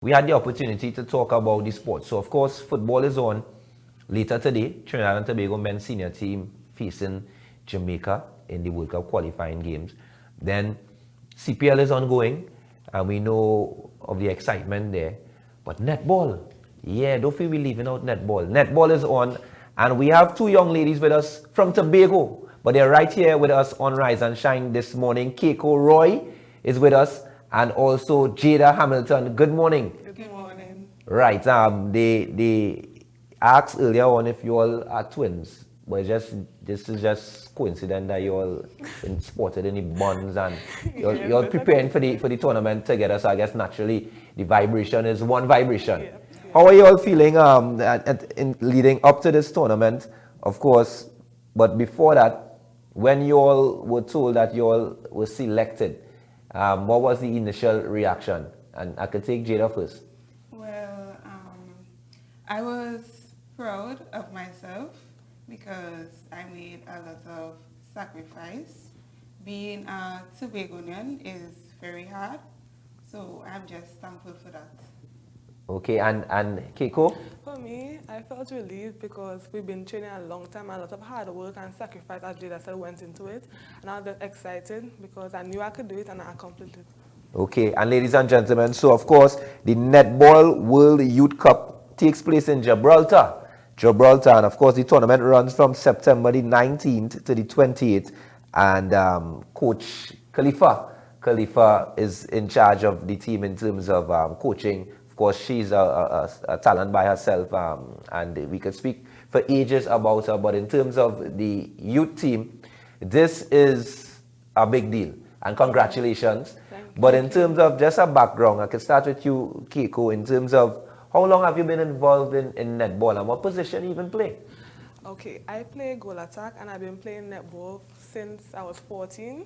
we had the opportunity to talk about the sport. So, of course, football is on later today. Trinidad and Tobago men's senior team facing Jamaica in the World Cup qualifying games. Then CPL is ongoing, and we know of the excitement there. But netball, yeah, don't feel we're leaving out netball. Netball is on, and we have two young ladies with us from Tobago, but they're right here with us on Rise and Shine this morning. Keiko Roy is with us, and also Jada Hamilton. Good morning. Good morning. Right. They asked earlier on if you all are twins, but this is just coincidence that you all been spotted in the bonds and you're all preparing for the tournament together. So I guess naturally the vibration is one vibration. Yeah. How are you all feeling in leading up to this tournament? Of course, but before that, when you all were told that you all were selected, what was the initial reaction? And I could take Jada first. Well, I was proud of myself because I made a lot of sacrifice. Being a Tobagonian is very hard, so I'm just thankful for that. Okay, and Keiko? For me, I felt relieved because we've been training a long time, a lot of hard work and sacrifice, as Jada said, went into it. And I was just excited because I knew I could do it and I accomplished it. Okay, and ladies and gentlemen, so of course, the Netball World Youth Cup takes place in Gibraltar. Gibraltar, and of course, the tournament runs from September the 19th to the 28th. And Coach Khalifa is in charge of the team in terms of coaching. Of course, she's a talent by herself, and we could speak for ages about her. But in terms of the youth team, this is a big deal, and congratulations. But in terms of just a background, I can start with you, Keiko, in terms of how long have you been involved in netball and what position you even play? Okay, I play goal attack and I've been playing netball since I was 14.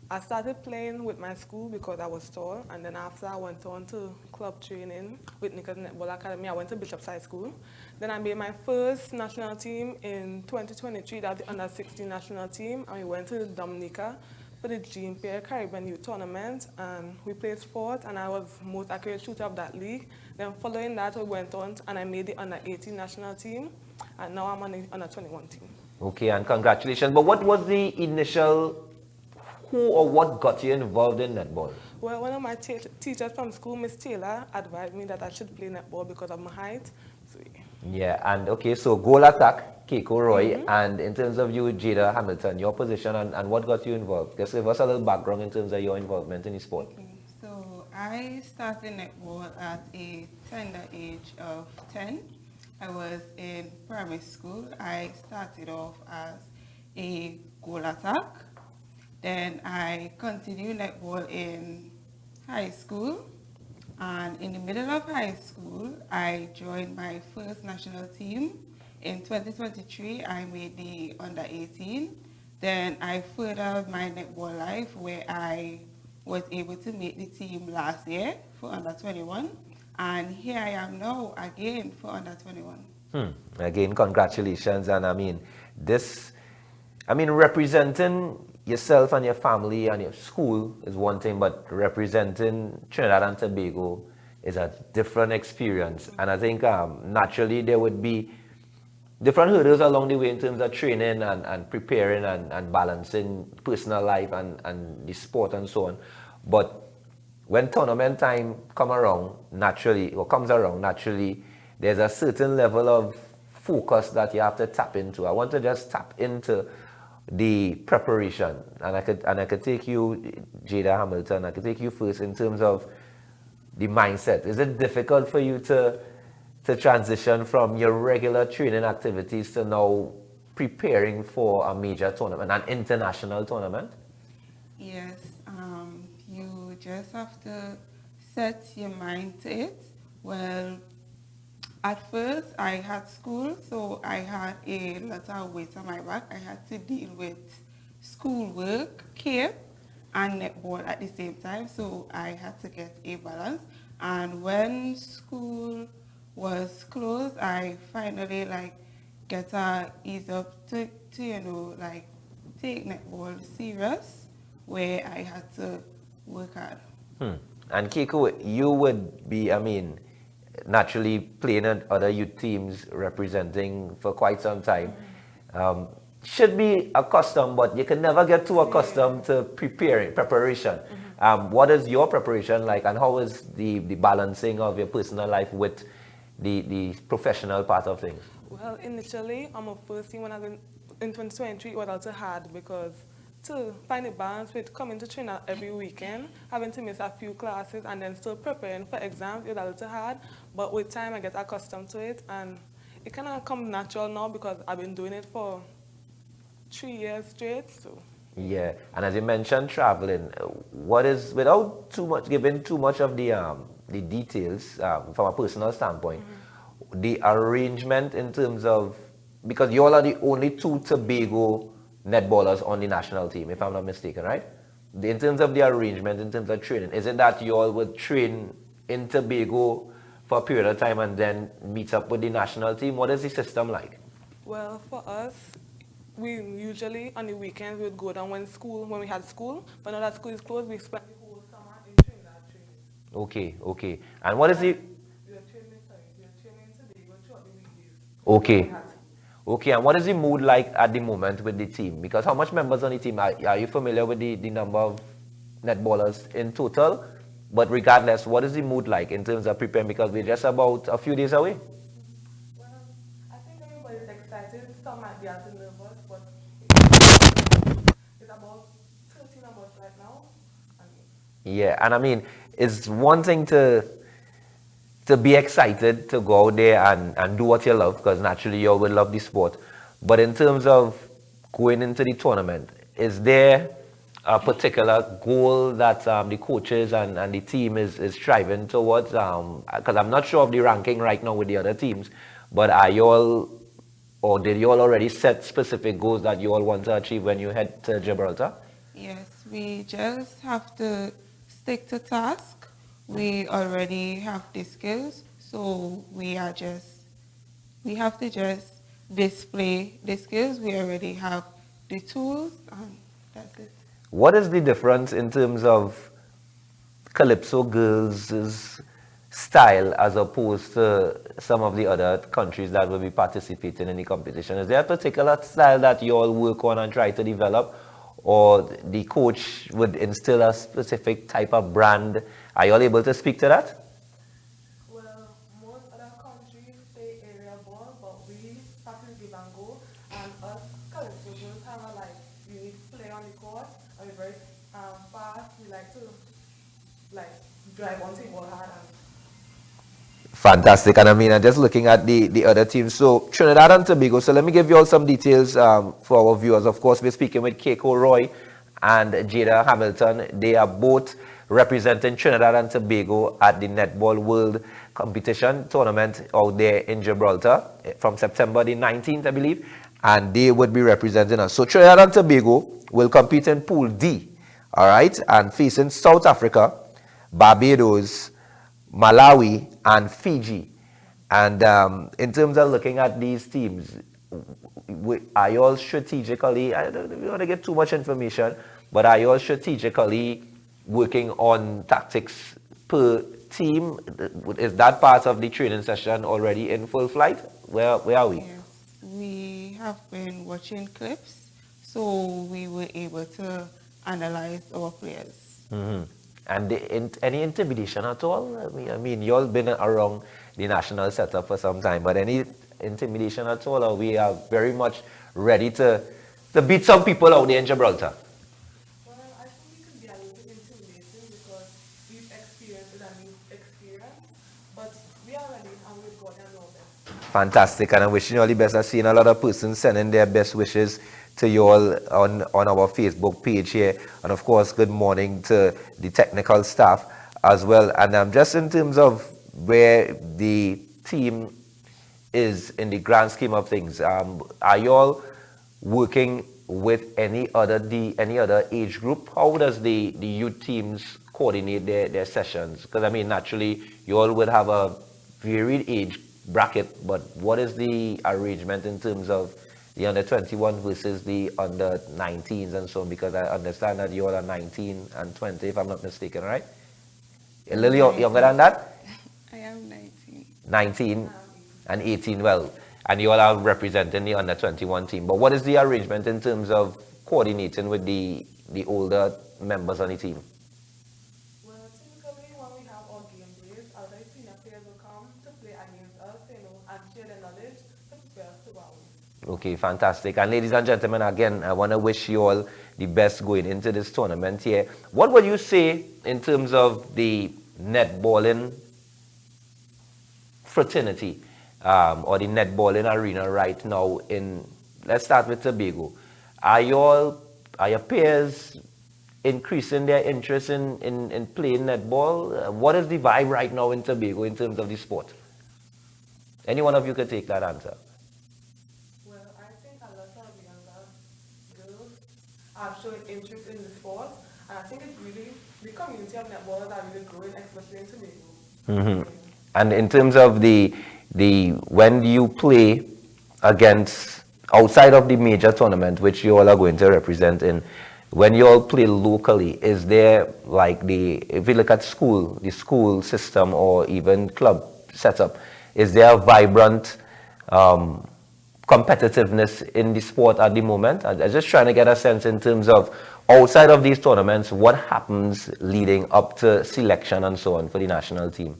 I started playing with my school because I was tall, and then after I went on to club training with Nicker's Netball Academy. I went to Bishop's High School. Then I made my first national team in 2023, that's the under-16 national team, and we went to Dominica for the Jean Pierre Caribbean Youth Tournament, and we played sport, and I was most accurate shooter of that league. Then following that, we went on, and I made the under-18 national team, and now I'm on the under-21 team. Okay, and congratulations. But what was the initial, who or what got you involved in netball? Well, one of my teachers from school, Miss Taylor, advised me that I should play netball because of my height. So, yeah. Yeah, and okay, so goal attack, Keiko Roy, and in terms of you, Jada Hamilton, your position and what got you involved? Just give us a little background in terms of your involvement in the sport. Okay, so I started netball at a tender age of 10. I was in primary school. I started off as a goal attack. Then I continued netball in high school. And in the middle of high school, I joined my first national team. In 2023, I made the under-18. Then I furthered my netball life where I was able to make the team last year for under-21. And here I am now again for under-21. Again, congratulations. And I mean, representing yourself and your family and your school is one thing, but representing Trinidad and Tobago is a different experience. And I think naturally there would be different hurdles along the way in terms of training and preparing and balancing personal life and the sport and so on. But when tournament time comes around, naturally, there's a certain level of focus that you have to tap into. I want to just tap into the preparation, and I could take you, Jada Hamilton, I could take you first in terms of the mindset. Is it difficult for you to transition from your regular training activities to now preparing for a major tournament, an international tournament? Yes, you just have to set your mind to it. Well, at first I had school, so I had a lot of weight on my back. I had to deal with schoolwork, care, and netball at the same time, so I had to get a balance. And when school was closed, I finally get a ease up to take netball serious, where I had to work hard. And Keiko, you would be, I mean, naturally playing in other youth teams, representing for quite some time. Um, should be accustomed, but you can never get too accustomed to preparation. What is your preparation like, and how is the balancing of your personal life with the professional part of things? Well, initially, on my first team when I was in 2023, it was also hard because to find a balance with coming to Trinidad every weekend, having to miss a few classes, and then still preparing for exams, it was a little hard. But with time, I get accustomed to it, and it kind of comes natural now because I've been doing it for 3 years straight. So. Yeah, and as you mentioned, traveling. What is, without too much giving too much of the details from a personal standpoint, the arrangement in terms of, because you all are the only two Tobago netballers on the national team, if I'm not mistaken, right? In terms of the arrangement, in terms of training, is it that you all would train in Tobago for a period of time and then meet up with the national team? What is the system like? Well, for us, we usually on the weekends we would go down when we had school, but now that school is closed, we spend the whole summer in Trinidad training. Okay, okay. And what is the... We are training today, we're throughout the weekdays. Okay. Okay, and what is the mood like at the moment with the team? Because how much members on the team? Are you familiar with the number of netballers in total? But regardless, what is the mood like in terms of preparing? Because we're just about a few days away. Well, I think everybody's excited. Some might be a little nervous, but it's about 13 of us right now. Yeah, and I mean, it's one thing to be excited to go out there and do what you love, because naturally you will love the sport. But in terms of going into the tournament, is there a particular goal that the coaches and the team is striving towards? Because I'm not sure of the ranking right now with the other teams, but are you all, or did you all already set specific goals that you all want to achieve when you head to Gibraltar? Yes, we just have to stick to task. We already have the skills, so we have to just display the skills. We already have the tools, and that's it. What is the difference in terms of Calypso girls' style as opposed to some of the other countries that will be participating in the competition? Is there a particular style that you all work on and try to develop, or the coach would instill a specific type of brand? Are you all able to speak to that? Well, most other countries play area ball, but we practice give and go, and us Calypso girls have a unique play on the court, and we're very fast. We like to drive onto the ball hard. Fantastic. And I mean, I'm just looking at the other teams. So Trinidad and Tobago. So let me give you all some details for our viewers. Of course, we're speaking with Keiko Roy and Jada Hamilton. They are both representing Trinidad and Tobago at the Netball World Competition Tournament out there in Gibraltar from September the 19th, I believe. And they would be representing us. So Trinidad and Tobago will compete in Pool D, all right, and facing South Africa, Barbados, Malawi, and Fiji. And in terms of looking at these teams, are you all strategically, I don't want to get too much information, but are you all strategically working on tactics per team? Is that part of the training session already in full flight? Where are we? Yes, we have been watching clips, so we were able to analyze our players. Mm-hmm. And any intimidation at all? I mean, you all been around the national setup for some time, but any intimidation at all? Or we are very much ready to beat some people out there in Gibraltar? Well, I think it could be a little intimidating because we've experienced a new experience, but we are ready and we've got our best. Fantastic, and I'm wishing you all the best. I've seen a lot of persons sending their best wishes to you all on our Facebook page here. And of course, good morning to the technical staff as well. And just in terms of where the team is in the grand scheme of things, are you all working with any other age group? How does the youth teams coordinate their sessions? Because I mean, naturally, you all would have a varied age bracket, but what is the arrangement in terms of the under 21 versus the under 19s and so on? Because I understand that you all are 19 and 20, if I'm not mistaken, right? A little younger than that? I am 19. 19 and 18, well, and you all are representing the under 21 team. But what is the arrangement in terms of coordinating with the older members on the team? Well, typically when we have our game days, our senior players will come to play against us, and share their knowledge to prepare us to our. Okay, fantastic. And ladies and gentlemen, again, I want to wish you all the best going into this tournament here. What would you say in terms of the netballing fraternity or the netballing arena right now let's start with Tobago. Are your peers increasing their interest in playing netball? What is the vibe right now in Tobago in terms of the sport? Any one of you could take that answer. Well, I think a lot of younger girls are showing interest in the sport, and I think it's really, the community of netballers are really growing, especially in Tobago. And in terms of when you play against outside of the major tournament, which you all are going to represent in, when you all play locally, is there like if you look at the school system or even club setup, is there a vibrant competitiveness in the sport at the moment? I'm just trying to get a sense in terms of outside of these tournaments, what happens leading up to selection and so on for the national team?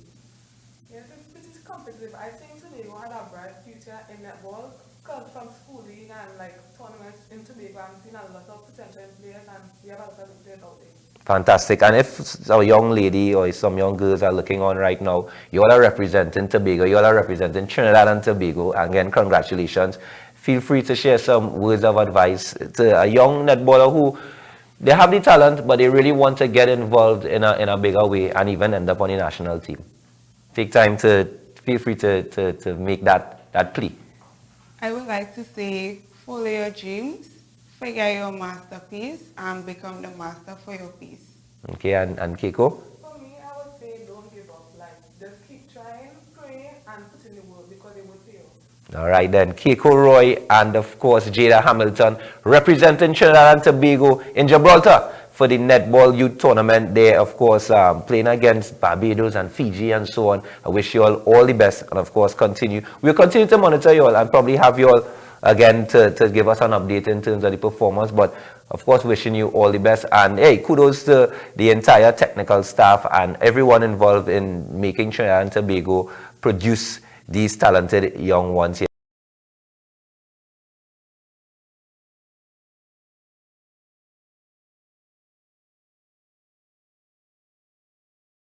Yes, it's competitive. I think Tobago had a bright future in netball, because from schooling and like tournaments in Tobago, I'm seeing a lot of potential players, and we have a lot of players out there. Fantastic. And if a young lady or some young girls are looking on right now, you all are representing Tobago, you all are representing Trinidad and Tobago, again, congratulations. Feel free to share some words of advice to a young netballer who they have the talent, but they really want to get involved in a bigger way and even end up on the national team. Take time to feel free to make that plea. I would like to say, follow your dreams, figure your masterpiece, and become the master for your piece. Okay, and Keiko? For me, I would say don't give up. Like, just keep trying, praying, and put in the work, because it will pay off. All right then, Keiko Roy and of course Jada Hamilton representing Trinidad and Tobago in Gibraltar for the netball youth tournament there, of course, playing against Barbados and Fiji and so on. I wish you all the best, and of course we'll continue to monitor you all and probably have you all again to give us an update in terms of the performance, but of course wishing you all the best. And hey, kudos to the entire technical staff and everyone involved in making Trinidad and Tobago produce these talented young ones here.